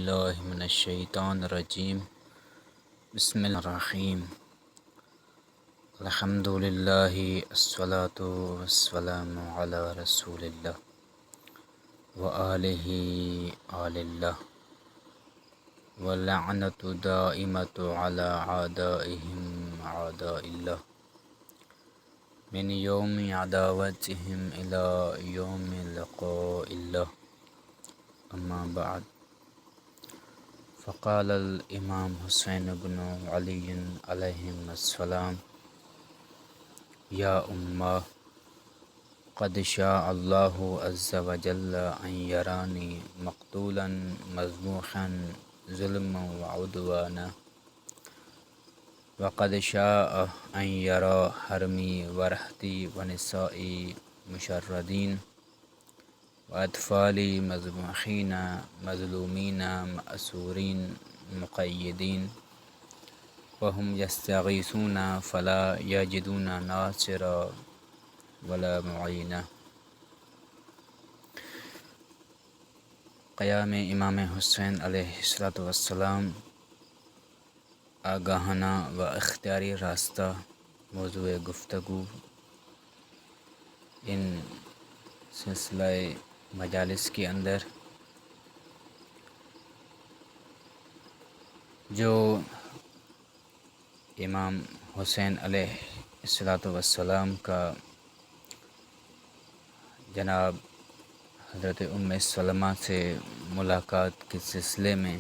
باللہ من الشیطان الرجیم بسم اللہ الرحیم الحمد للہ الصلاۃ والسلام علی رسول اللہ وآلہ آل اللہ واللعنۃ دائمۃ علی اعدائہم اعداء اللہ من یوم عداوتہم الی یوم لقاء اللہ اما بعد فقال الامام حسین بن علی علیہم السلام یا امہ قد شاء اللہ عز وجل ان یرانی مقتولا مذبوحا ظلما وعدوانا وقد شاء ان یرا حرمی ورحتی ونسائی مشردین وأطفالی مذبوحین مظلومین مأسورین مقیدین وهم یستغیثون فلا یجدون ناصرا ولا معینا۔ قیام امام حسین علیہ السلام آگاہانہ و اختیاری راستہ موضوع گفتگو ان سلسلہ مجالس کے اندر جو امام حسین علیہ السلام کا جناب حضرت ام سلمہ سے ملاقات کے سلسلے میں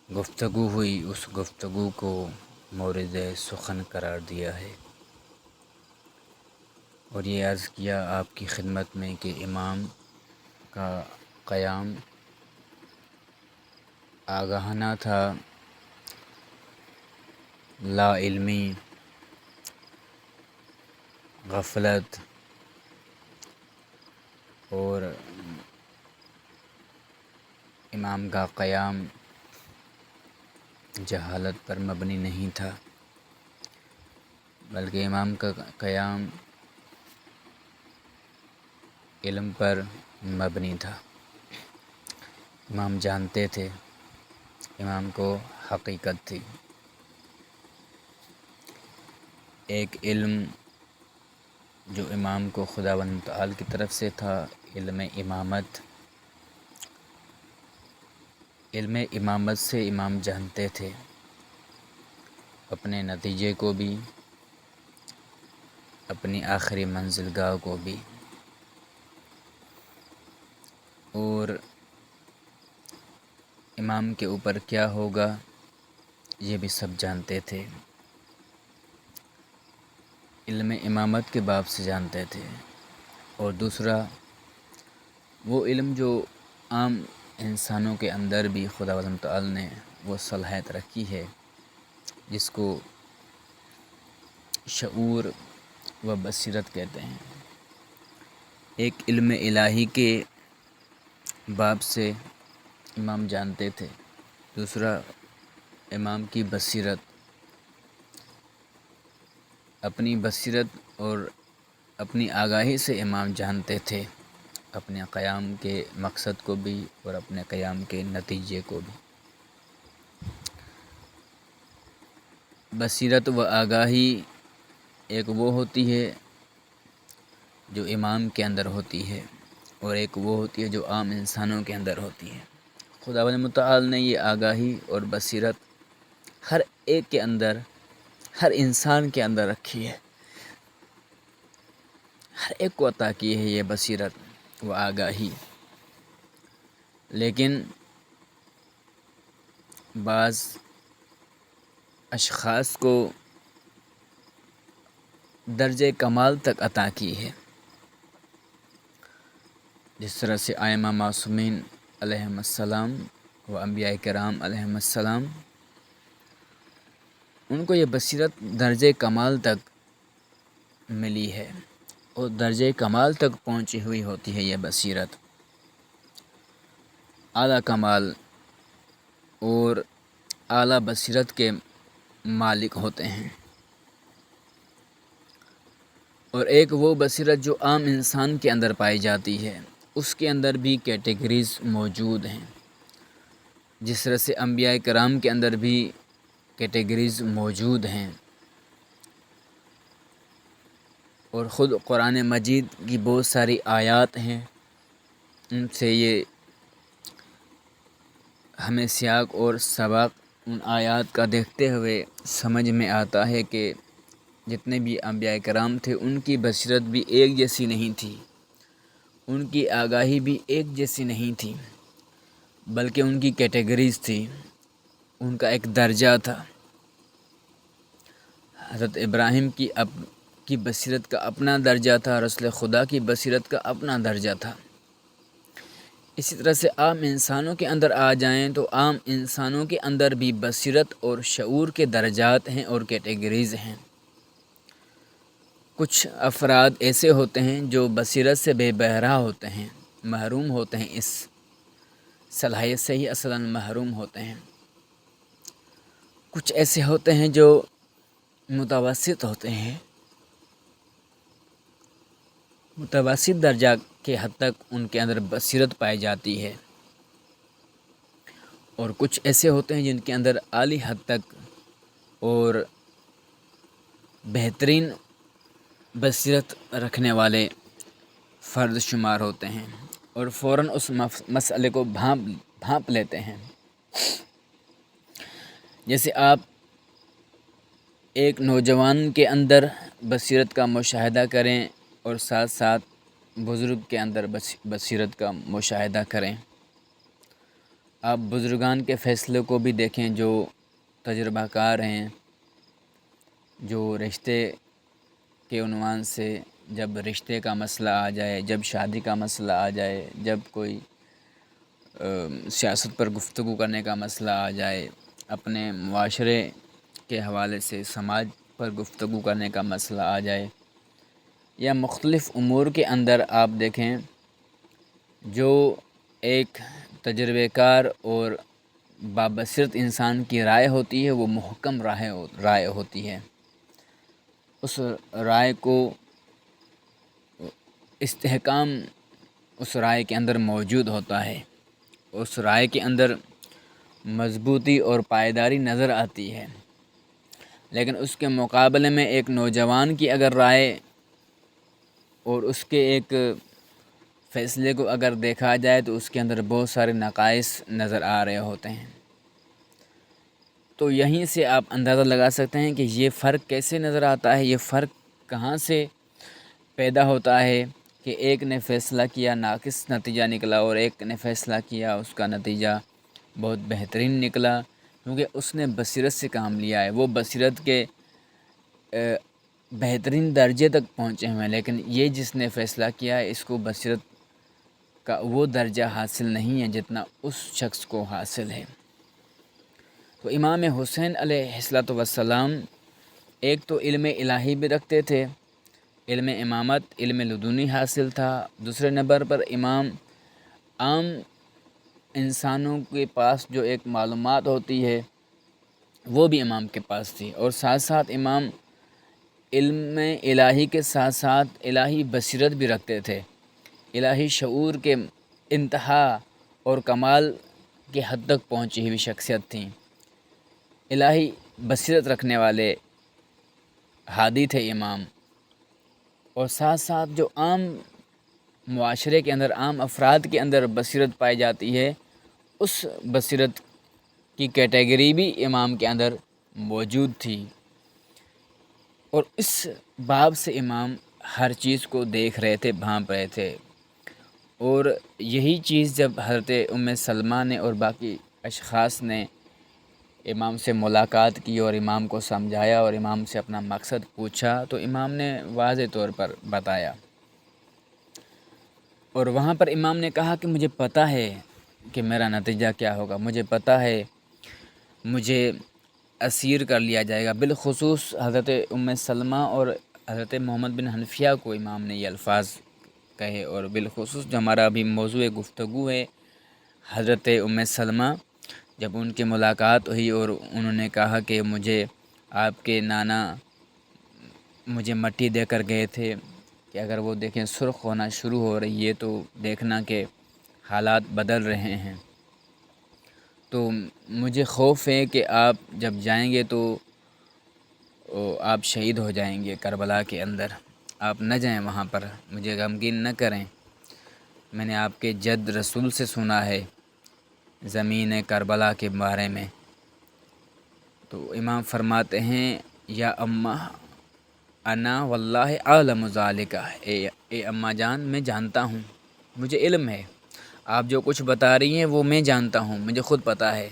گفتگو ہوئی، اس گفتگو کو مورد سخن قرار دیا ہے اور یہ عرض کیا آپ کی خدمت میں کہ امام کا قیام آگاہانہ تھا، لا علمی، غفلت اور امام کا قیام جہالت پر مبنی نہیں تھا، بلکہ امام کا قیام علم پر مبنی تھا۔ امام جانتے تھے، امام کو حقیقت تھی۔ ایک علم جو امام کو خداوند متعال کی طرف سے تھا، علم امامت۔ علم امامت سے امام جانتے تھے اپنے نتیجے کو بھی، اپنی آخری منزل گاہ کو بھی، اور امام کے اوپر کیا ہوگا یہ بھی سب جانتے تھے۔ علم امامت کے باب سے جانتے تھے، اور دوسرا وہ علم جو عام انسانوں کے اندر بھی خداوند تعالی نے وہ صلاحیت رکھی ہے، جس کو شعور و بصیرت کہتے ہیں۔ ایک علم الہی کے باب سے امام جانتے تھے، دوسرا امام کی بصیرت، اپنی بصیرت اور اپنی آگاہی سے امام جانتے تھے اپنے قیام کے مقصد کو بھی اور اپنے قیام کے نتیجے کو بھی۔ بصیرت و آگاہی ایک وہ ہوتی ہے جو امام کے اندر ہوتی ہے، اور ایک وہ ہوتی ہے جو عام انسانوں کے اندر ہوتی ہے۔ خداوند متعال نے یہ آگاہی اور بصیرت ہر ایک کے اندر، ہر انسان کے اندر رکھی ہے، ہر ایک کو عطا کی ہے یہ بصیرت و آگاہی، لیکن بعض اشخاص کو درجہ کمال تک عطا کی ہے، جس طرح سے ائمہ معصومین علیہم السلام و انبیاء کرام علیہم السلام، ان کو یہ بصیرت درجہ کمال تک ملی ہے، اور درجہ کمال تک پہنچی ہوئی ہوتی ہے یہ بصیرت، اعلیٰ کمال اور اعلیٰ بصیرت کے مالک ہوتے ہیں۔ اور ایک وہ بصیرت جو عام انسان کے اندر پائی جاتی ہے، اس کے اندر بھی کیٹیگریز موجود ہیں، جس طرح سے انبیاء کرام کے اندر بھی کیٹیگریز موجود ہیں، اور خود قرآن مجید کی بہت ساری آیات ہیں، ان سے یہ ہمیں سیاق اور سباق ان آیات کا دیکھتے ہوئے سمجھ میں آتا ہے کہ جتنے بھی انبیاء کرام تھے ان کی بصیرت بھی ایک جیسی نہیں تھی، ان کی آگاہی بھی ایک جیسی نہیں تھی، بلکہ ان کی کیٹیگریز تھی، ان کا ایک درجہ تھا۔ حضرت ابراہیم کی بصیرت کا اپنا درجہ تھا، رسول خدا کی بصیرت کا اپنا درجہ تھا۔ اسی طرح سے عام انسانوں کے اندر آ جائیں تو عام انسانوں کے اندر بھی بصیرت اور شعور کے درجات ہیں اور کیٹیگریز ہیں۔ کچھ افراد ایسے ہوتے ہیں جو بصیرت سے بے بہرا ہوتے ہیں، محروم ہوتے ہیں، اس صلاحیت سے ہی اصلاً محروم ہوتے ہیں۔ کچھ ایسے ہوتے ہیں جو متوسط ہوتے ہیں، متوسط درجہ کے حد تک ان کے اندر بصیرت پائی جاتی ہے، اور کچھ ایسے ہوتے ہیں جن کے اندر اعلیٰ حد تک اور بہترین بصیرت رکھنے والے فرد شمار ہوتے ہیں، اور فوراً اس مسئلے کو بھانپ لیتے ہیں۔ جیسے آپ ایک نوجوان کے اندر بصیرت کا مشاہدہ کریں اور ساتھ ساتھ بزرگ کے اندر بصیرت کا مشاہدہ کریں۔ آپ بزرگان کے فیصلے کو بھی دیکھیں جو تجربہ کار ہیں، جو رشتے کے عنوان سے جب رشتے کا مسئلہ آ جائے، جب شادی کا مسئلہ آ جائے، جب کوئی سیاست پر گفتگو کرنے کا مسئلہ آ جائے، اپنے معاشرے کے حوالے سے سماج پر گفتگو کرنے کا مسئلہ آ جائے، یا مختلف امور کے اندر آپ دیکھیں جو ایک تجربہ کار اور بابصیرت انسان کی رائے ہوتی ہے وہ محکم رائے ہوتی ہے۔ اس رائے کو استحکام اس رائے کے اندر موجود ہوتا ہے، اس رائے کے اندر مضبوطی اور پائیداری نظر آتی ہے۔ لیکن اس کے مقابلے میں ایک نوجوان کی اگر رائے اور اس کے ایک فیصلے کو اگر دیکھا جائے تو اس کے اندر بہت سارے نقائص نظر آ رہے ہوتے ہیں۔ تو یہیں سے آپ اندازہ لگا سکتے ہیں کہ یہ فرق کیسے نظر آتا ہے، یہ فرق کہاں سے پیدا ہوتا ہے کہ ایک نے فیصلہ کیا ناقص نتیجہ نکلا اور ایک نے فیصلہ کیا اس کا نتیجہ بہت بہترین نکلا، کیونکہ اس نے بصیرت سے کام لیا ہے، وہ بصیرت کے بہترین درجے تک پہنچے ہوئے ہیں۔ لیکن یہ جس نے فیصلہ کیا ہے اس کو بصیرت کا وہ درجہ حاصل نہیں ہے جتنا اس شخص کو حاصل ہے۔ تو امام حسین علیہ السلام ایک تو علم الہی بھی رکھتے تھے، علم امامت، علم لدنی حاصل تھا، دوسرے نمبر پر امام عام انسانوں کے پاس جو ایک معلومات ہوتی ہے وہ بھی امام کے پاس تھی، اور ساتھ ساتھ امام علم الہی کے ساتھ ساتھ الہی بصیرت بھی رکھتے تھے، الہی شعور کے انتہا اور کمال کی حد تک پہنچی ہوئی شخصیت تھیں، الہی بصیرت رکھنے والے ہادی تھے امام۔ اور ساتھ ساتھ جو عام معاشرے کے اندر، عام افراد کے اندر بصیرت پائی جاتی ہے، اس بصیرت کی کیٹیگری بھی امام کے اندر موجود تھی، اور اس باب سے امام ہر چیز کو دیکھ رہے تھے، بھانپ رہے تھے۔ اور یہی چیز جب حضرت ام سلمہ نے اور باقی اشخاص نے امام سے ملاقات کی اور امام کو سمجھایا اور امام سے اپنا مقصد پوچھا تو امام نے واضح طور پر بتایا، اور وہاں پر امام نے کہا کہ مجھے پتہ ہے کہ میرا نتیجہ کیا ہوگا، مجھے پتہ ہے مجھے اسیر کر لیا جائے گا۔ بالخصوص حضرت ام سلمہ اور حضرت محمد بن حنفیہ کو امام نے یہ الفاظ کہے، اور بالخصوص جو ہمارا ابھی موضوع گفتگو ہے حضرت ام سلمہ، جب ان کی ملاقات ہوئی اور انہوں نے کہا کہ مجھے آپ کے نانا مجھے مٹی دے کر گئے تھے کہ اگر وہ دیکھیں سرخ ہونا شروع ہو رہی ہے تو دیکھنا کہ حالات بدل رہے ہیں۔ تو مجھے خوف ہے کہ آپ جب جائیں گے تو آپ شہید ہو جائیں گے کربلا کے اندر، آپ نہ جائیں وہاں پر، مجھے غمگین نہ کریں۔ میں نے آپ کے جد رسول سے سنا ہے زمین کربلا کے بارے میں، تو امام فرماتے ہیں یا اماں انا واللہ عالم ذالک، اے اماں جان میں جانتا ہوں، مجھے علم ہے، آپ جو کچھ بتا رہی ہیں وہ میں جانتا ہوں، مجھے خود پتہ ہے،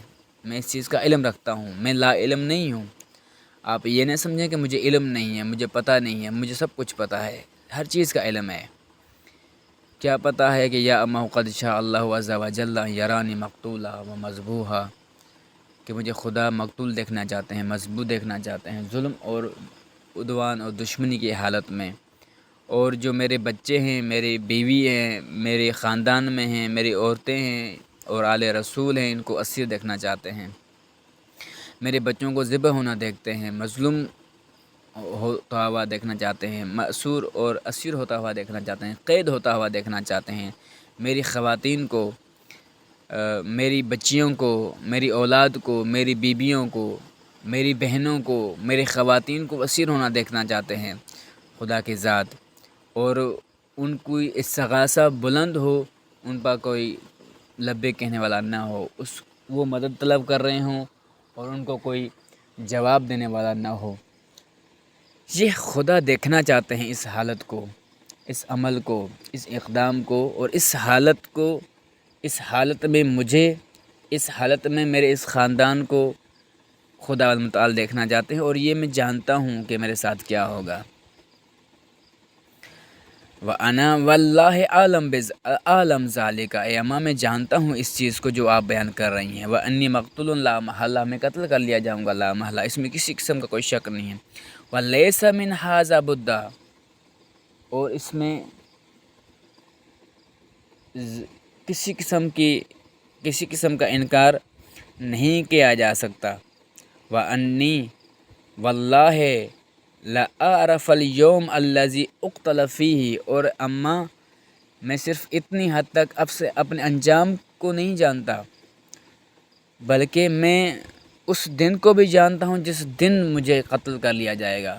میں اس چیز کا علم رکھتا ہوں، میں لا علم نہیں ہوں۔ آپ یہ نہ سمجھیں کہ مجھے علم نہیں ہے، مجھے پتہ نہیں ہے، مجھے سب کچھ پتہ ہے، ہر چیز کا علم ہے۔ کیا پتہ ہے کہ یا اماں قد شاء اللہ عز و جل یرانی مقتولا و مذبوحا، کہ مجھے خدا مقتول دیکھنا چاہتے ہیں، مذبوح دیکھنا چاہتے ہیں، ظلم اور عدوان اور دشمنی کی حالت میں، اور جو میرے بچے ہیں، میری بیوی ہیں، میرے خاندان میں ہیں، میری عورتیں ہیں اور آل رسول ہیں، ان کو اسیر دیکھنا چاہتے ہیں، میرے بچوں کو ذبح ہونا دیکھتے ہیں، مظلوم ہوتا ہوا دیکھنا چاہتے ہیں، مأسور اور اسیر ہوتا ہوا دیکھنا چاہتے ہیں، قید ہوتا ہوا دیکھنا چاہتے ہیں، میری خواتین کو، میری بچیوں کو، میری اولاد کو، میری بیویوں کو، میری بہنوں کو، میری خواتین کو اسیر ہونا دیکھنا چاہتے ہیں خدا کی ذات، اور ان کی استغاثہ بلند ہو، ان پر کوئی لبے کہنے والا نہ ہو، وہ مدد طلب کر رہے ہوں اور ان کو کوئی جواب دینے والا نہ ہو۔ یہ خدا دیکھنا چاہتے ہیں اس حالت کو، اس عمل کو، اس اقدام کو، اور اس حالت میں مجھے، اس حالت میں میرے اس خاندان کو خدا متعال دیکھنا چاہتے ہیں، اور یہ میں جانتا ہوں کہ میرے ساتھ کیا ہوگا۔ وَأَنَا وَاللَّهِ عالم ذَلِكَ، اے اماں میں جانتا ہوں اس چیز کو جو آپ بیان کر رہی ہیں، وَأَنِّي مَقْتُولٌ لَا مَحَالَّہ، میں قتل کر لیا جاؤں گا لا محالہ، اس میں کسی قسم کا کوئی شک نہیں ہے۔ وَلَيْسَ مِنْ هَٰذَا بُدَّ، اور اس میں کسی قسم کا انکار نہیں کیا جا سکتا۔ وَأَنِّي وَاللَّهِ لَأَعْرَفَ الْيَوْمَ الَّذِي أُقْتَلَ فِيهِ، اور اماں میں صرف اتنی حد تک اب سے اپنے انجام کو نہیں جانتا، بلکہ میں اس دن کو بھی جانتا ہوں جس دن مجھے قتل کر لیا جائے گا،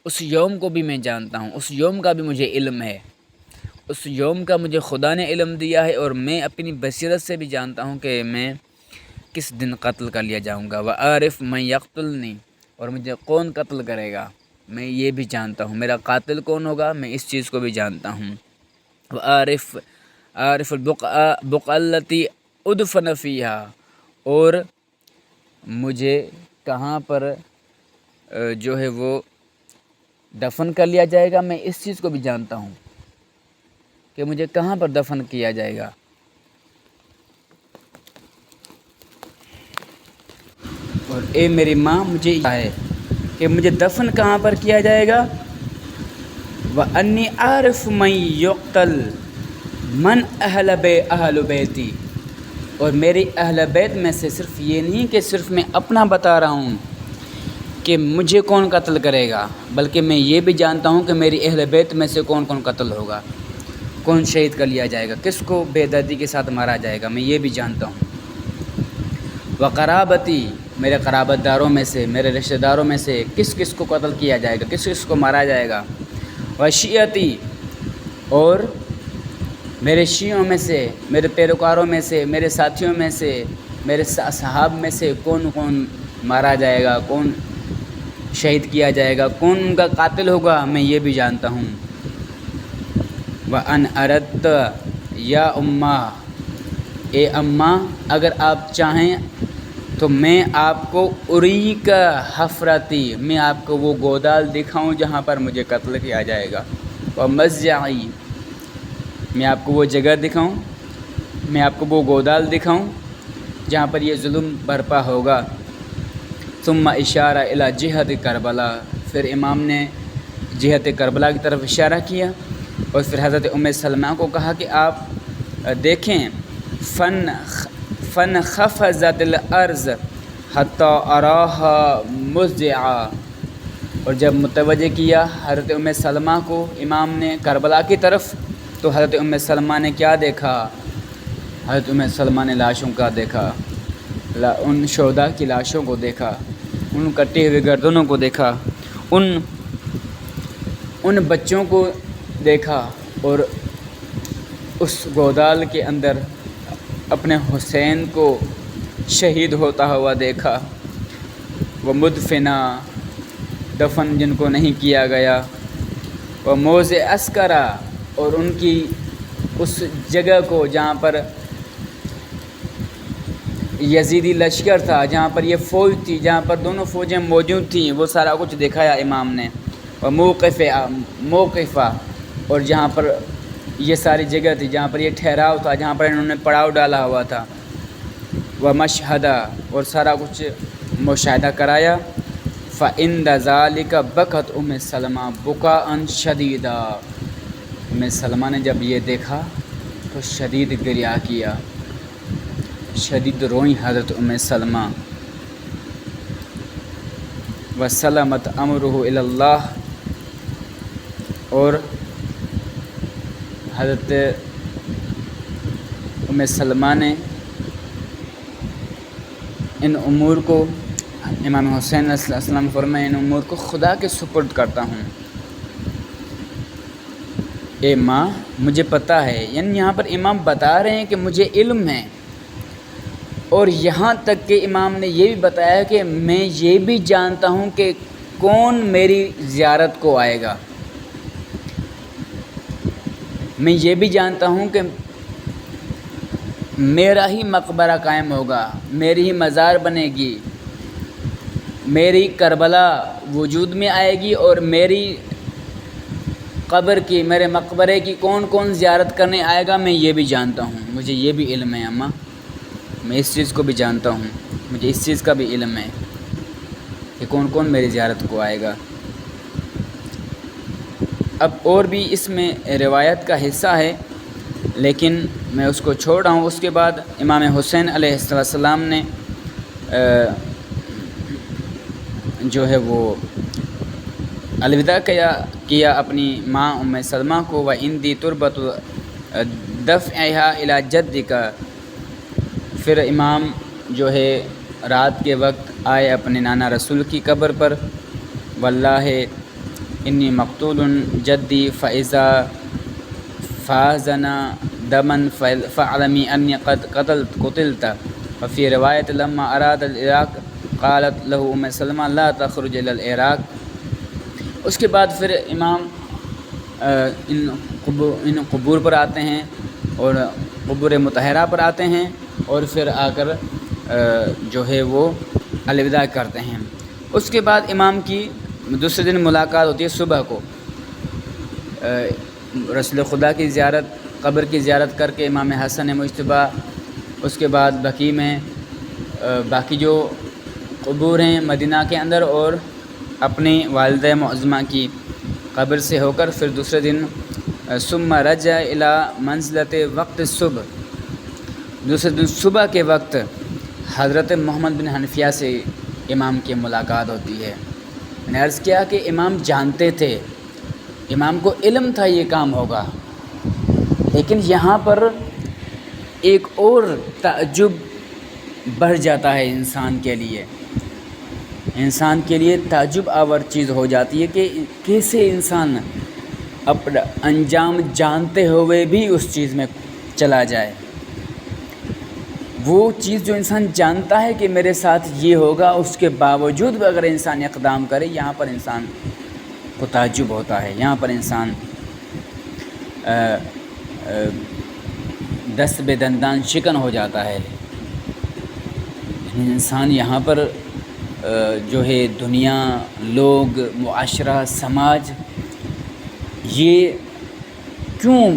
اس یوم کو بھی میں جانتا ہوں، اس یوم کا بھی مجھے علم ہے، اس یوم کا مجھے خدا نے علم دیا ہے، اور میں اپنی بصیرت سے بھی جانتا ہوں کہ میں کس دن قتل کر لیا جاؤں گا۔ وَعَارِفْ مَن يَقْتُلْنِي، اور مجھے کون قتل کرے گا میں یہ بھی جانتا ہوں، میرا قاتل کون ہوگا میں اس چیز کو بھی جانتا ہوں۔ عارف البقعة التي أدفن فيها، اور مجھے کہاں پر جو ہے وہ دفن کر لیا جائے گا میں اس چیز کو بھی جانتا ہوں کہ مجھے کہاں پر دفن کیا جائے گا۔ اور اے میری ماں مجھے یہ ہے کہ مجھے دفن کہاں پر کیا جائے گا۔ وَأَنِّي عَارِفُ مَن يُقْتَلْ مَنْ أَهْلَ بَيْتِي، اور میری اہل بیت میں سے صرف یہ نہیں کہ صرف میں اپنا بتا رہا ہوں کہ مجھے کون قتل کرے گا، بلکہ میں یہ بھی جانتا ہوں کہ میری اہل بیت میں سے کون کون قتل ہوگا، کون شہید کر لیا جائے گا، کس کو بے دردی کے ساتھ مارا جائے گا، میں یہ بھی جانتا ہوں۔ وقرابتی، میرے قرابت داروں میں سے، میرے رشتہ داروں میں سے کس کس کو قتل کیا جائے گا، کس کس کو مارا جائے گا۔ وشیعتی، اور میرے شیعوں میں سے، میرے پیروکاروں میں سے، میرے ساتھیوں میں سے، میرے صحاب میں سے کون کون مارا جائے گا، کون شہید کیا جائے گا، کون ان کا قاتل ہوگا، میں یہ بھی جانتا ہوں۔ وَأَنْ أَرَدْتَ یا اماں، اے اماں اگر آپ چاہیں تو میں آپ کو اری کا حفرتی، میں آپ کو وہ گودال دکھاؤں جہاں پر مجھے قتل کیا جائے گا، ومضجعی، میں آپ کو وہ جگہ دکھاؤں، میں آپ کو وہ گودال دکھاؤں جہاں پر یہ ظلم برپا ہوگا۔ ثم اشارہ الی جہت کربلا، پھر امام نے جہت کربلا کی طرف اشارہ کیا، اور پھر حضرت ام سلمہ کو کہا کہ آپ دیکھیں، فانخفضت الارض حتی اراها مضجعا، اور جب متوجہ کیا حضرت ام سلمہ کو امام نے کربلا کی طرف، تو حضرت ام سلمہ نے کیا دیکھا؟ حضرت ام سلمہ نے لاشوں کا دیکھا، ان شہداء کی لاشوں کو دیکھا، ان کٹے ہوئے گردنوں کو دیکھا، ان بچوں کو دیکھا، اور اس گودال کے اندر اپنے حسین کو شہید ہوتا ہوا دیکھا۔ وہ مدفنہ، دفن جن کو نہیں کیا گیا، وہ موضع عسکرہ، اور ان کی اس جگہ کو جہاں پر یزیدی لشکر تھا، جہاں پر یہ فوج تھی، جہاں پر دونوں فوجیں موجود تھیں، وہ سارا کچھ دکھایا امام نے۔ اور موقفہ، اور جہاں پر یہ ساری جگہ تھی، جہاں پر یہ ٹھہراؤ تھا، جہاں پر انہوں نے پڑاؤ ڈالا ہوا تھا، وہ مشہدہ، اور سارا کچھ مشاہدہ کرایا۔ فَعِندَ ذَلِكَ بَكَتْ ام سلمہ بُكَاءً شَدِيدًا، ام سلمہ نے جب یہ دیکھا تو شدید گریہ کیا، شدید روئیں حضرت ام سلمہ۔ وَسَلَمَتْ أَمْرُهُ إِلَى اللَّهِ، اور حضرت ام سلمہ نے ان امور کو، امام حسین علیہ السلام فرمائے، ان امور کو خدا کے سپرد کرتا ہوں۔ اے ماں مجھے پتہ ہے، یعنی یہاں پر امام بتا رہے ہیں کہ مجھے علم ہے، اور یہاں تک کہ امام نے یہ بھی بتایا کہ میں یہ بھی جانتا ہوں کہ کون میری زیارت کو آئے گا، میں یہ بھی جانتا ہوں کہ میرا ہی مقبرہ قائم ہوگا، میری ہی مزار بنے گی، میری کربلا وجود میں آئے گی، اور میری قبر کی، میرے مقبرے کی کون کون زیارت کرنے آئے گا، میں یہ بھی جانتا ہوں، مجھے یہ بھی علم ہے اماں، میں اس چیز کو بھی جانتا ہوں، مجھے اس چیز کا بھی علم ہے کہ کون کون میری زیارت کو آئے گا۔ اب اور بھی اس میں روایت کا حصہ ہے، لیکن میں اس کو چھوڑ رہا ہوں۔ اس کے بعد امام حسین علیہ السلام نے جو ہے وہ الوداع کیا اپنی ماں ام سلمہ کو۔ وَعِنْدِي تُرْبَةُ دَفْعِهَا إِلَى جَدِّكَ، پھر امام جو ہے رات کے وقت آئے اپنے نانا رسول کی قبر پر۔ وَاللَّهِ إِنِّي مَقْتُولٌ جَدِّي فَإِذَا فَازَنَا دَمًا فَاعْلَمِي أَنِّي قَدْ قُتِلْتَ۔ وفي روایت لما اراد العراق قالت له ام سلمہ لا تخرج الى العراق۔ اس کے بعد پھر امام ان قبور پر آتے ہیں، اور قبور مطہرہ پر آتے ہیں، اور پھر آ کر جو ہے وہ الوداع کرتے ہیں۔ اس کے بعد امام کی دوسرے دن ملاقات ہوتی ہے صبح کو، رسول خدا کی زیارت، قبر کی زیارت کر کے امام حسن مجتبیٰ، اس کے بعد بقیع میں باقی جو قبور ہیں مدینہ کے اندر، اور اپنی والدہ معظمہ کی قبر سے ہو کر پھر دوسرے دن ثم رجع الى منزلت وقت الصبح، دوسرے دن صبح کے وقت حضرت محمد بن حنفیہ سے امام کی ملاقات ہوتی ہے۔ میں نے عرض کیا کہ امام جانتے تھے، امام کو علم تھا یہ کام ہوگا، لیکن یہاں پر ایک اور تعجب بڑھ جاتا ہے انسان کے لیے تعجب آور چیز ہو جاتی ہے کہ کیسے انسان اپنا انجام جانتے ہوئے بھی اس چیز میں چلا جائے۔ وہ چیز جو انسان جانتا ہے کہ میرے ساتھ یہ ہوگا، اس کے باوجود بھی اگر انسان اقدام کرے، یہاں پر انسان کو تعجب ہوتا ہے، یہاں پر انسان دست بے دندان شکن ہو جاتا ہے۔ انسان یہاں پر جو ہے دنیا، لوگ، معاشرہ، سماج، یہ کیوں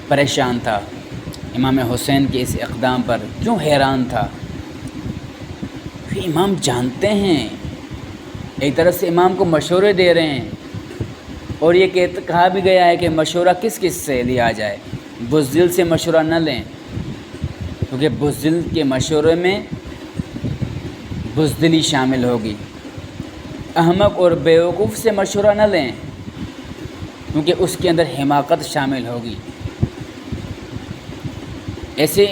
پریشان تھا امام حسین کے اس اقدام پر، کیوں حیران تھا؟ کہ امام جانتے ہیں، ایک طرف سے امام کو مشورے دے رہے ہیں، اور یہ کہا بھی گیا ہے کہ مشورہ کس سے لیا جائے، بزدل سے مشورہ نہ لیں، کیونکہ بزدل کے مشورے میں بزدلی شامل ہوگی، احمق اور بیوقوف سے مشورہ نہ لیں، کیونکہ اس کے اندر حماقت شامل ہوگی۔ ایسے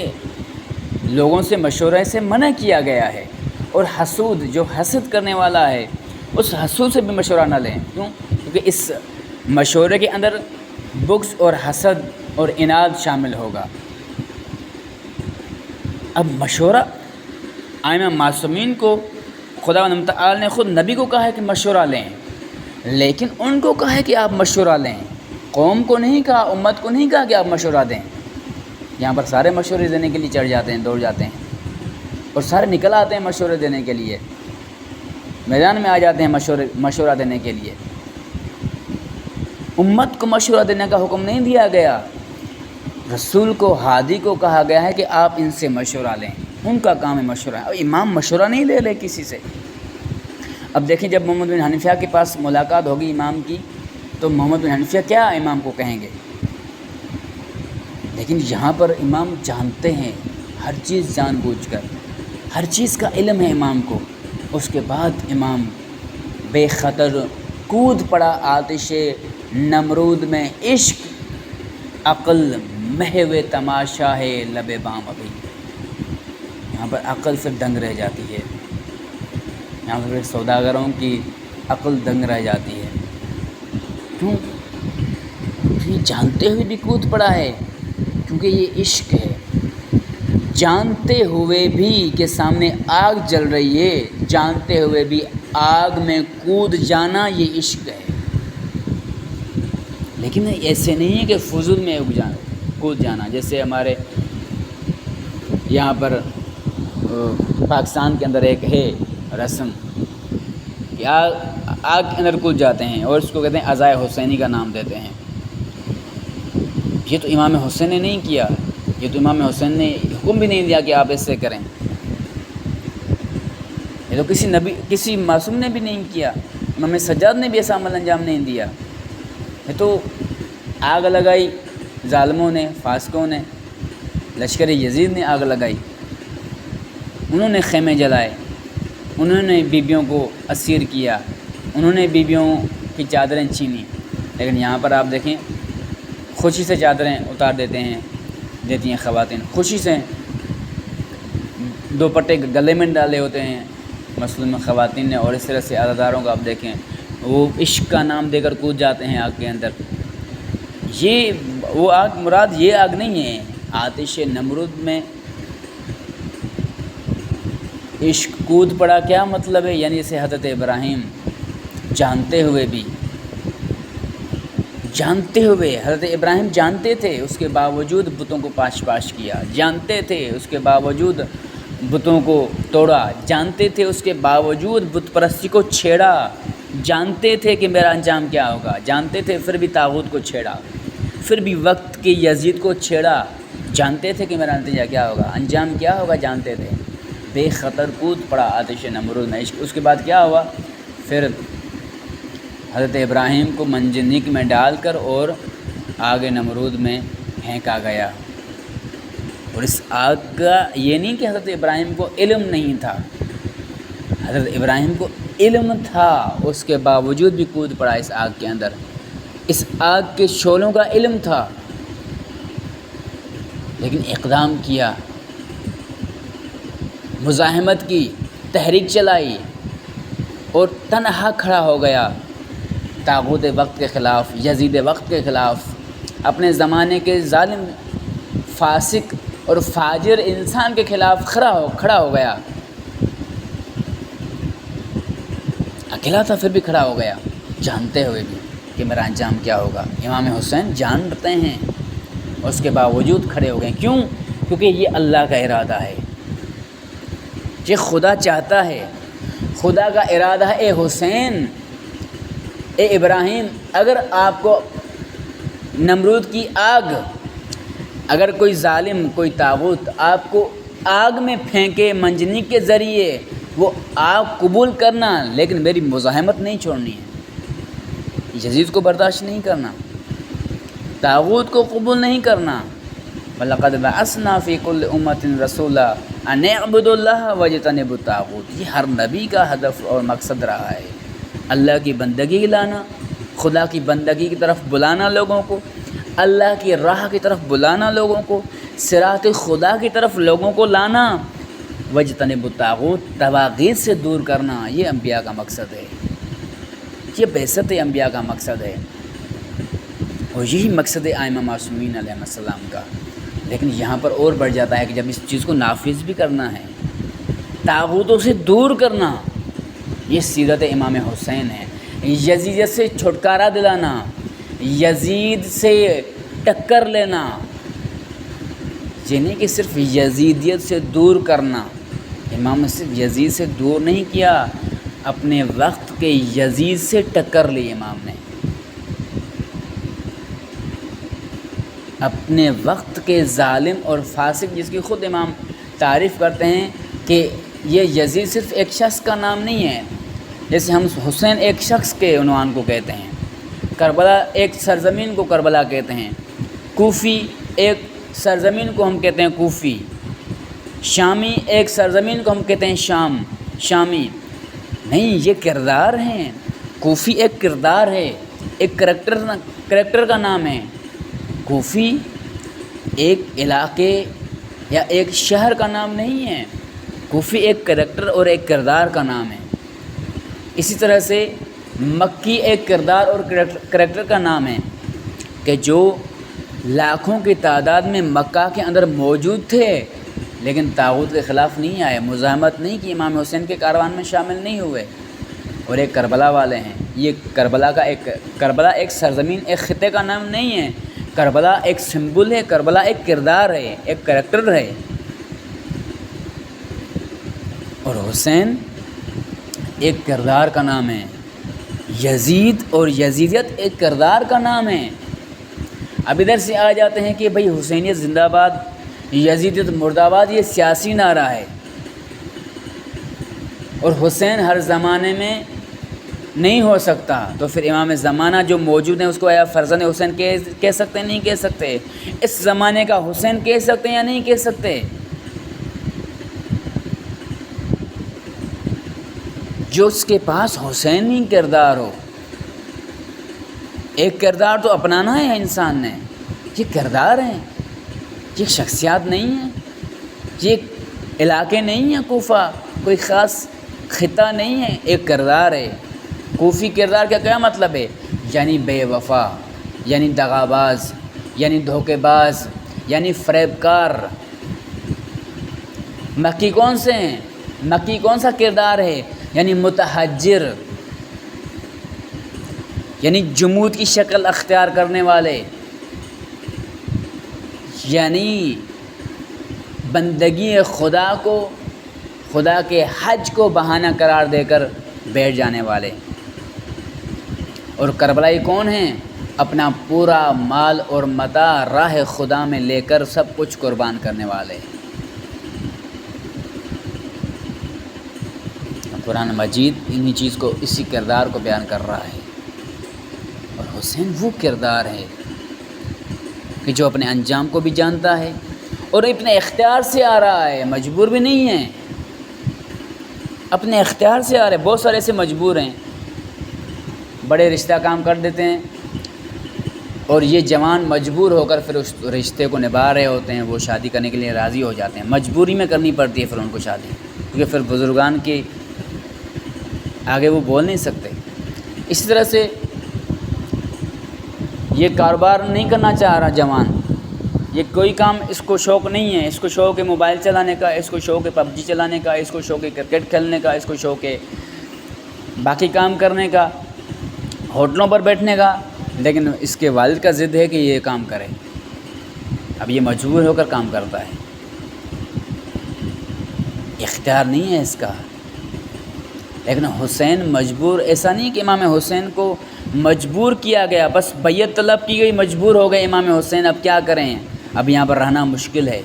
لوگوں سے مشورے سے منع کیا گیا ہے۔ اور حسود، جو حسد کرنے والا ہے، اس حسود سے بھی مشورہ نہ لیں۔ کیوں؟ کیونکہ اس مشورے کے اندر بغض اور حسد اور عناد شامل ہوگا۔ اب مشورہ ائمہ معصومین کو خداوند تعالی نے خود نبی کو کہا ہے کہ مشورہ لیں، لیکن ان کو کہا ہے کہ آپ مشورہ لیں، قوم کو نہیں کہا، امت کو نہیں کہا کہ آپ مشورہ دیں۔ یہاں پر سارے مشورے دینے کے لیے چڑھ جاتے ہیں، دوڑ جاتے ہیں، اور سارے نکل آتے ہیں مشورے دینے کے لیے، میدان میں آ جاتے ہیں مشورہ دینے کے لیے۔ امت کو مشورہ دینے کا حکم نہیں دیا گیا، رسول کو، ہادی کو کہا گیا ہے کہ آپ ان سے مشورہ لیں، ان کا کام ہے مشورہ۔ اب امام مشورہ نہیں لے لے کسی سے۔ اب دیکھیں جب محمد بن حنفیہ کے پاس ملاقات ہوگی امام کی، تو محمد بن حنفیہ کیا امام کو کہیں گے؟ لیکن یہاں پر امام جانتے ہیں ہر چیز، جان بوجھ کر ہر چیز کا علم ہے امام کو۔ اس کے بعد امام بے خطر کود پڑا آتش نمرود میں، عشق عقل محو تماشا ہے لب بام ابھی۔ یہاں پر عقل سے دنگ رہ جاتی ہے، یہاں پر سوداگروں کی عقل دنگ رہ جاتی ہے۔ کیوں؟ یہ جانتے ہوئے بھی کود پڑا ہے، کیونکہ یہ عشق ہے۔ جانتے ہوئے بھی کہ سامنے آگ جل رہی ہے، جانتے ہوئے بھی آگ میں کود جانا، یہ عشق ہے۔ لیکن ایسے نہیں ہے کہ فضول میں کود جانا، جیسے ہمارے یہاں پر پاکستان کے اندر ایک ہے رسم کہ آگ کے اندر کود جاتے ہیں، اور اس کو کہتے ہیں عزائے حسینی کا نام دیتے ہیں۔ یہ تو امام حسین نے نہیں کیا، یہ تو امام حسین نے حکم بھی نہیں دیا کہ آپ ایسے کریں، یہ تو کسی معصوم نے بھی نہیں کیا، امام سجاد نے بھی ایسا عمل انجام نہیں دیا۔ یہ تو آگ لگائی ظالموں نے، فاسقوں نے، لشکر یزید نے آگ لگائی، انہوں نے خیمے جلائے، انہوں نے بیبیوں کو اسیر کیا، انہوں نے بیبیوں کی چادریں چھینی۔ لیکن یہاں پر آپ دیکھیں خوشی سے چادریں اتار دیتی ہیں خواتین، خوشی سے دوپٹے گلے میں ڈالے ہوتے ہیں مسلم خواتین نے، اور اس طرح سے عزاداروں کو آپ دیکھیں وہ عشق کا نام دے کر کود جاتے ہیں آگ کے اندر۔ یہ وہ آگ مراد یہ آگ نہیں ہے، آتش نمرود میں عشق کود پڑا کیا مطلب ہے؟ یعنی اسے حضرت ابراہیم جانتے ہوئے حضرت ابراہیم جانتے تھے، اس کے باوجود بتوں کو پاش کیا، جانتے تھے اس کے باوجود بتوں کو توڑا، جانتے تھے اس کے باوجود بت پرستی کو چھیڑا، جانتے تھے کہ میرا انجام کیا ہوگا، جانتے تھے پھر بھی طاغوت کو چھیڑا، پھر بھی وقت کے یزید کو چھیڑا، جانتے تھے کہ میرا نتیجہ کیا ہوگا، انجام کیا ہوگا، جانتے تھے، بے خطر کود پڑا آتش نمرود میں۔ اس کے بعد کیا ہوا؟ پھر حضرت ابراہیم کو منجنیق میں ڈال کر اور آگ نمرود میں پھینکا گیا۔ اور اس آگ کا یہ نہیں کہ حضرت ابراہیم کو علم نہیں تھا، حضرت ابراہیم کو علم تھا، اس کے باوجود بھی کود پڑا اس آگ کے اندر، اس آگ کے شعلوں کا علم تھا، لیکن اقدام کیا، مزاحمت کی، تحریک چلائی اور تنہا کھڑا ہو گیا طاغوت وقت کے خلاف، یزید وقت کے خلاف، اپنے زمانے کے ظالم، فاسق اور فاجر انسان کے خلاف کھڑا ہو گیا، اکیلا تھا پھر بھی کھڑا ہو گیا، جانتے ہوئے بھی کہ میرا انجام کیا ہوگا۔ امام حسین جانتے ہیں، اس کے باوجود کھڑے ہو گئے۔ کیوں؟ کیونکہ یہ اللہ کا ارادہ ہے، یہ خدا چاہتا ہے، خدا کا ارادہ ہے۔ اے حسین، اے ابراہیم، اگر آپ کو نمرود کی آگ، اگر کوئی ظالم، کوئی طاغوت آپ کو آگ میں پھینکے منجنیق کے ذریعے، وہ آگ قبول کرنا، لیکن میری مزاحمت نہیں چھوڑنی ہے، یزید کو برداشت نہیں کرنا، طاغوت کو قبول نہیں کرنا۔ وَلَقَدْ بَعَثْنَا فِي كُلِّ أُمَّةٍ رَسُولًا أَنِ اعْبُدُوا اللَّهَ وَاجْتَنِبُوا الطَّاغُوتَ۔ یہ ہر نبی کا ہدف اور مقصد رہا ہے اللہ کی بندگی لانا، خدا کی بندگی کی طرف بلانا لوگوں کو، اللہ کی راہ کی طرف بلانا لوگوں کو، صراط خدا کی طرف لوگوں کو لانا، وجتنب الطاغوت، طواغیت سے دور کرنا، یہ انبیاء کا مقصد ہے، یہ بعثت انبیاء کا مقصد ہے، اور یہی مقصد ہے ائمہ معصومین علیہ السلام کا۔ لیکن یہاں پر اور بڑھ جاتا ہے کہ جب اس چیز کو نافذ بھی کرنا ہے، طاغوتوں سے دور کرنا، یہ سیرت امام حسین ہے۔ یزیدیت سے چھٹکارا دلانا، یزید سے ٹکر لینا، یہ نہیں کہ صرف یزیدیت سے دور کرنا۔ امام نے صرف یزید سے دور نہیں کیا، اپنے وقت کے یزید سے ٹکر لی امام نے، اپنے وقت کے ظالم اور فاسق، جس کی خود امام تعریف کرتے ہیں کہ یہ یزید صرف ایک شخص کا نام نہیں ہے، جیسے ہم حسین ایک شخص کے عنوان کو کہتے ہیں، کربلا ایک سرزمین کو کربلا کہتے ہیں، کوفی ایک سرزمین کو ہم کہتے ہیں کوفی، شامی ایک سرزمین کو ہم کہتے ہیں شامی۔ نہیں، یہ کردار ہیں۔ کوفی ایک کردار ہے، ایک کریکٹر کا نام ہے۔ کوفی ایک علاقے یا ایک شہر کا نام نہیں ہے، کوفی ایک کریکٹر اور ایک کردار کا نام ہے۔ اسی طرح سے مکی ایک کردار اور کریکٹر کا نام ہے کہ جو لاکھوں کی تعداد میں مکہ کے اندر موجود تھے، لیکن طاغوت کے خلاف نہیں آئے، مزاحمت نہیں کی، امام حسین کے کاروان میں شامل نہیں ہوئے۔ اور ایک کربلا والے ہیں، یہ کربلا ایک سرزمین، ایک خطے کا نام نہیں ہے، کربلا ایک سمبل ہے، کربلا ایک کردار ہے، ایک کریکٹر ہے۔ اور حسین ایک کردار کا نام ہے، یزید اور یزیدیت ایک کردار کا نام ہے۔ اب ادھر سے آ جاتے ہیں کہ بھئی حسینیت زندہ باد، یزیدیت مرد آباد، یہ سیاسی نعرہ ہے، اور حسین ہر زمانے میں نہیں ہو سکتا، تو پھر امام زمانہ جو موجود ہیں اس کو آیا فرزند حسین کہہ سکتے ہیں؟ نہیں کہہ سکتے۔ اس زمانے کا حسین کہہ سکتے ہیں یا نہیں کہہ سکتے؟ جو اس کے پاس حسینی کردار ہو، ایک کردار تو اپنانا ہے انسان نے، یہ کردار ہیں، یہ شخصیات نہیں ہیں، یہ علاقے نہیں ہیں، کوفہ کوئی خاص خطہ نہیں ہے، ایک کردار ہے۔ کوفی کردار کا کیا مطلب ہے؟ یعنی بے وفا، یعنی دغاباز، یعنی دھوکے باز، یعنی فریب کار۔ مکی کون سے ہیں؟ مکی کون سا کردار ہے؟ یعنی متحجر، یعنی جمود کی شکل اختیار کرنے والے، یعنی بندگی خدا کو، خدا کے حج کو بہانہ قرار دے کر بیٹھ جانے والے۔ اور کربلائی کون ہیں؟ اپنا پورا مال اور متاع راہ خدا میں لے کر سب کچھ قربان کرنے والے۔ قرآن مجید انہی چیز کو، اسی کردار کو بیان کر رہا ہے۔ اور حسین وہ کردار ہے کہ جو اپنے انجام کو بھی جانتا ہے اور اپنے اختیار سے آ رہا ہے، مجبور بھی نہیں ہے، اپنے اختیار سے آ رہے۔ بہت سارے ایسے مجبور ہیں، بڑے رشتہ کام کر دیتے ہیں، اور یہ جوان مجبور ہو کر پھر اس رشتے کو نبھا رہے ہوتے ہیں، وہ شادی کرنے کے لیے راضی ہو جاتے ہیں، مجبوری میں کرنی پڑتی ہے پھر ان کو شادی، کیونکہ پھر بزرگان کے آگے وہ بول نہیں سکتے۔ اسی طرح سے یہ کاروبار نہیں کرنا چاہ رہا جوان، یہ کوئی کام اس کو شوق نہیں ہے، اس کو شوق ہے موبائل چلانے کا، اس کو شوق ہے پب جی چلانے کا، اس کو شوق ہے کرکٹ کھیلنے کا، اس کو شوق ہے باقی کام کرنے کا، ہوٹلوں پر بیٹھنے کا، لیکن اس کے والد کا ضد ہے کہ یہ کام کرے، اب یہ مجبور ہو کر کام کرتا ہے، اختیار نہیں ہے اس کا۔ لیکن حسین مجبور، ایسا نہیں کہ امام حسین کو مجبور کیا گیا، بس بیعت طلب کی گئی، مجبور ہو گئے امام حسین، اب کیا کریں، اب یہاں پر رہنا مشکل ہے۔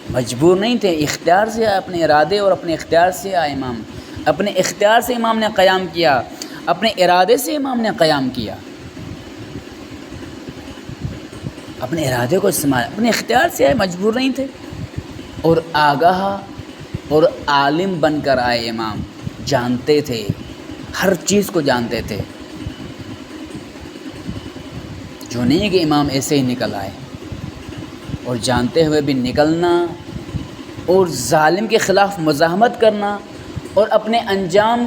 مجبور نہیں تھے، اختیار سے، اپنے ارادے اور اپنے اختیار سے آئے امام، اپنے اختیار سے امام نے قیام کیا، اپنے ارادے سے امام نے قیام کیا، اپنے ارادے کو استعمال، اپنے اختیار سے آئے، مجبور نہیں تھے، اور آگاہ اور عالم بن کر آئے امام، جانتے تھے ہر چیز کو جانتے تھے، جو نہیں کہ امام ایسے ہی نکل آئے، اور جانتے ہوئے بھی نکلنا اور ظالم کے خلاف مزاحمت کرنا اور اپنے انجام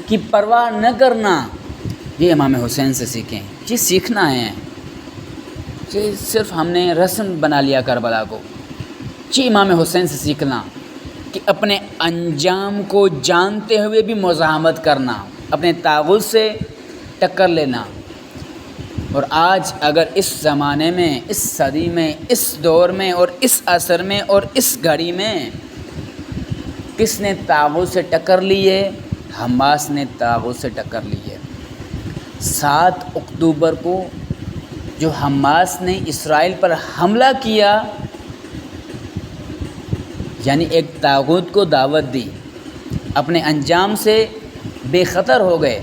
کی پرواہ نہ کرنا، یہ امام حسین سے سیکھیں۔ یہ سیکھنا ہے، یہ صرف ہم نے رسم بنا لیا کربلا کو، یہ امام حسین سے سیکھنا کہ اپنے انجام کو جانتے ہوئے بھی مزاحمت کرنا، اپنے طاغوت سے ٹکر لینا۔ اور آج اگر اس زمانے میں، اس صدی میں، اس دور میں اور اس عصر میں اور اس گھڑی میں کس نے طاغوت سے ٹکر لی ہے؟ حماس نے طاغوت سے ٹکر لی ہے۔ 7 اکتوبر کو جو حماس نے اسرائیل پر حملہ کیا، یعنی ایک طاغوت کو دعوت دی، اپنے انجام سے بے خطر ہو گئے،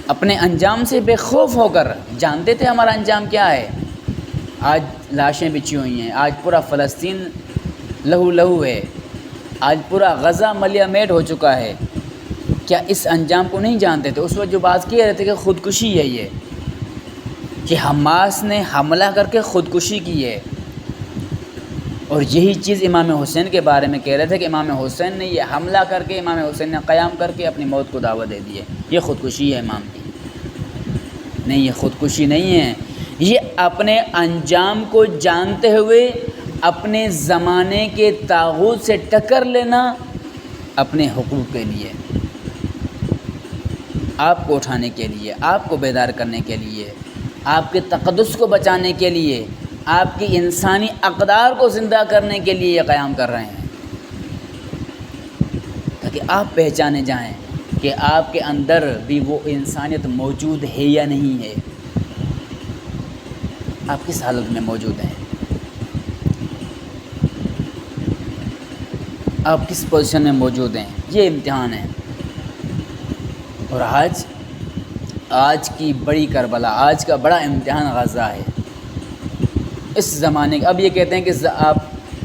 اپنے انجام سے بے خوف ہو کر جانتے تھے ہمارا انجام کیا ہے۔ آج لاشیں بچھی ہوئی ہیں، آج پورا فلسطین لہو لہو ہے، آج پورا غزہ ملیہ میٹ ہو چکا ہے۔ کیا اس انجام کو نہیں جانتے تھے؟ اس وقت جو بات کہہ رہے تھے کہ خودکشی ہے، یہ کہ حماس نے حملہ کر کے خودکشی کی ہے، اور یہی چیز امام حسین کے بارے میں کہہ رہے تھے کہ امام حسین نے یہ حملہ کر کے، امام حسین نے قیام کر کے اپنی موت کو دعوت دے دی ہے۔ یہ خودکشی ہے امام کی؟ نہیں، یہ خودکشی نہیں ہے، یہ اپنے انجام کو جانتے ہوئے اپنے زمانے کے طاغوت سے ٹکر لینا، اپنے حقوق کے لیے، آپ کو اٹھانے کے لیے، آپ کو بیدار کرنے کے لیے، آپ کے تقدس کو بچانے کے لیے، آپ کی انسانی اقدار کو زندہ کرنے کے لیے یہ قیام کر رہے ہیں، تاکہ آپ پہچانے جائیں کہ آپ کے اندر بھی وہ انسانیت موجود ہے یا نہیں ہے، آپ کس حالت میں موجود ہیں، آپ کس پوزیشن میں موجود ہیں۔ یہ امتحان ہے۔ اور آج کی بڑی کربلا، آج کا بڑا امتحان غزہ ہے۔ اس زمانے اب یہ کہتے ہیں کہ آپ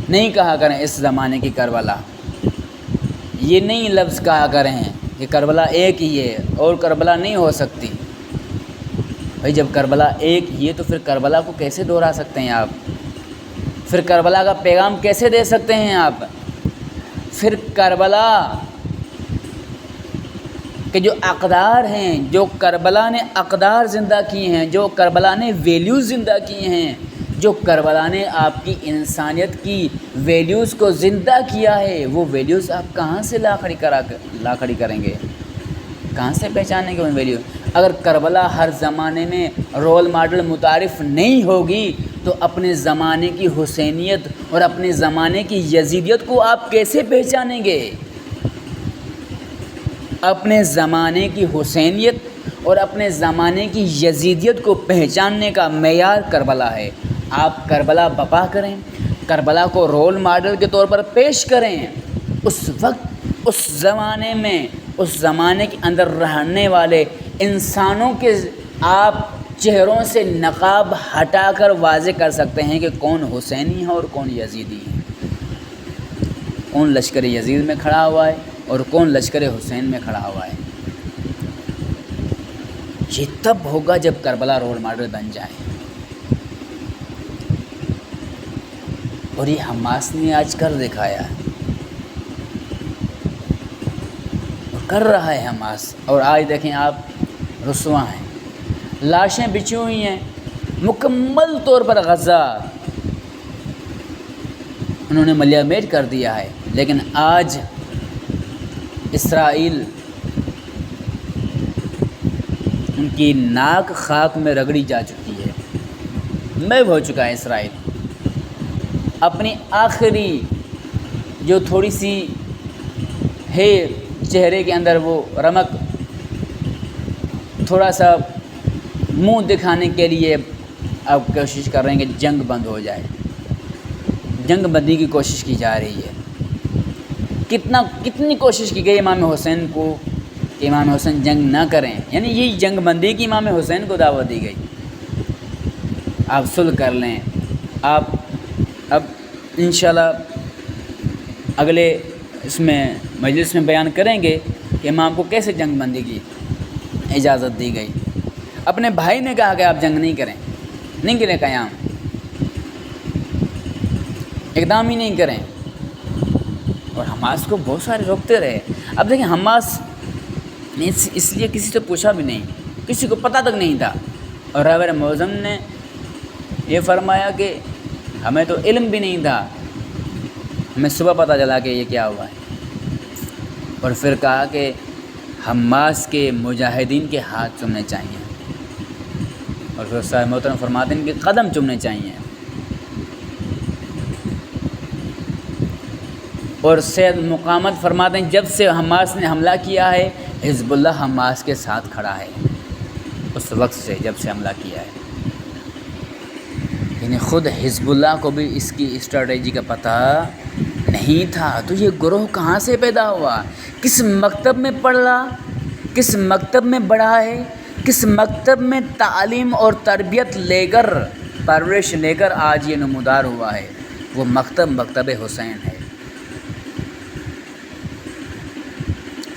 نہیں کہا کریں اس زمانے کی کربلا، یہ نہیں لفظ کہا کریں کہ کربلا ایک ہی ہے اور کربلا نہیں ہو سکتی۔ بھائی جب کربلا ایک ہی ہے تو پھر کربلا کو کیسے دہرا سکتے ہیں آپ؟ پھر کربلا کا پیغام کیسے دے سکتے ہیں آپ؟ پھر کربلا کہ جو اقدار ہیں، جو کربلا نے اقدار زندہ کیے ہیں، جو کربلا نے ویلیوز زندہ کیے ہیں، جو کربلا نے آپ کی انسانیت کی ویلیوز کو زندہ کیا ہے، وہ ویلیوز آپ کہاں سے لا کھڑی کریں گے؟ کہاں سے پہچانیں گے ان ویلیوز؟ اگر کربلا ہر زمانے میں رول ماڈل متعارف نہیں ہوگی تو اپنے زمانے کی حسینیت اور اپنے زمانے کی یزیدیت کو آپ کیسے پہچانیں گے؟ اپنے زمانے کی حسینیت اور اپنے زمانے کی یزیدیت کو پہچاننے کا معیار کربلا ہے۔ آپ کربلا بپا کریں، کربلا کو رول ماڈل کے طور پر پیش کریں۔ اس وقت، اس زمانے میں، اس زمانے کے اندر رہنے والے انسانوں کے آپ چہروں سے نقاب ہٹا کر واضح کر سکتے ہیں کہ کون حسینی ہے اور کون یزیدی ہے، کون لشکر یزید میں کھڑا ہوا ہے اور کون لشکر حسین میں کھڑا ہوا ہے۔ یہ تب ہوگا جب کربلا رول ماڈل بن جائے۔ اور یہ حماس نے آج کر دکھایا ہے، اور کر رہا ہے حماس۔ اور آج دیکھیں آپ، رسوا ہیں، لاشیں بچھی ہوئی ہیں مکمل طور پر۔ غزہ انہوں نے ملیہ میٹ کر دیا ہے، لیکن آج اسرائیل ان کی ناک خاک میں رگڑی جا چکی ہے، محو ہو چکا ہے اسرائیل۔ اپنی آخری جو تھوڑی سی ہے چہرے کے اندر وہ رمق، تھوڑا سا منہ دکھانے کے لیے اب کوشش کر رہے ہیں کہ جنگ بند ہو جائے، جنگ بندی کی کوشش کی جا رہی ہے۔ کتنی کوشش کی گئی امام حسین کو کہ امام حسین جنگ نہ کریں، یعنی یہی جنگ بندی کی امام حسین کو دعوت دی گئی، آپ صلح کر لیں۔ آپ اب انشاءاللہ اگلے اس میں مجلس میں بیان کریں گے کہ امام کو کیسے جنگ بندی کی اجازت دی گئی۔ اپنے بھائی نے کہا کہ آپ جنگ نہیں کریں، نہیں کریں قیام، اقدام ہی نہیں کریں، اور حماس کو بہت سارے روکتے رہے۔ اب دیکھیں حماس نے اس لیے کسی سے پوچھا بھی نہیں، کسی کو پتہ تک نہیں تھا، اور رہبر معظم نے یہ فرمایا کہ ہمیں تو علم بھی نہیں تھا، ہمیں صبح پتہ چلا کہ یہ کیا ہوا ہے، اور پھر کہا کہ حماس کے مجاہدین کے ہاتھ چومنے چاہیے، اور پھر صاحب محترم فرماتے ہیں کہ قدم چومنے چاہیے، اور سید مقامت فرماتے ہیں جب سے حماس نے حملہ کیا ہے حزب اللہ حماس کے ساتھ کھڑا ہے، اس وقت سے جب سے حملہ کیا ہے۔ یعنی خود حزب اللہ کو بھی اس کی اسٹریٹجی کا پتہ نہیں تھا، تو یہ گروہ کہاں سے پیدا ہوا، کس مکتب میں پڑھا، کس مکتب میں بڑھا ہے، کس مکتب میں تعلیم اور تربیت لے کر پرورش لے کر آج یہ نمودار ہوا ہے، وہ مکتب حسین ہے،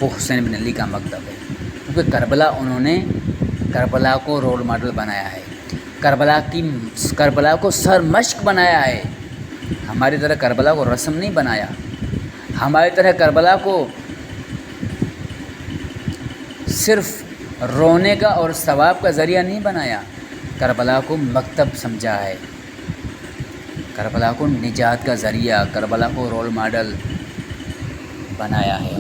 وہ حسین بن علی کا مکتب ہے، کیونکہ انہوں نے کربلا کو رول ماڈل بنایا ہے، کربلا کو سر مشق بنایا ہے۔ ہماری طرح کربلا کو رسم نہیں بنایا، ہماری طرح کربلا کو صرف رونے کا اور ثواب کا ذریعہ نہیں بنایا، کربلا کو مکتب سمجھا ہے، کربلا کو نجات کا ذریعہ، کربلا کو رول ماڈل بنایا ہے۔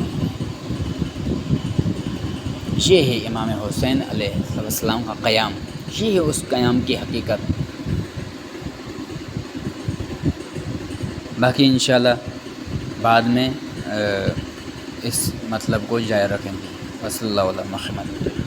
یہ ہے امام حسین علیہ السلام کا قیام، یہ ہے اس قیام کی حقیقت۔ باقی انشاءاللہ بعد میں اس مطلب کو جاری رکھیں گے۔ صلی اللہ علیہ وسلم۔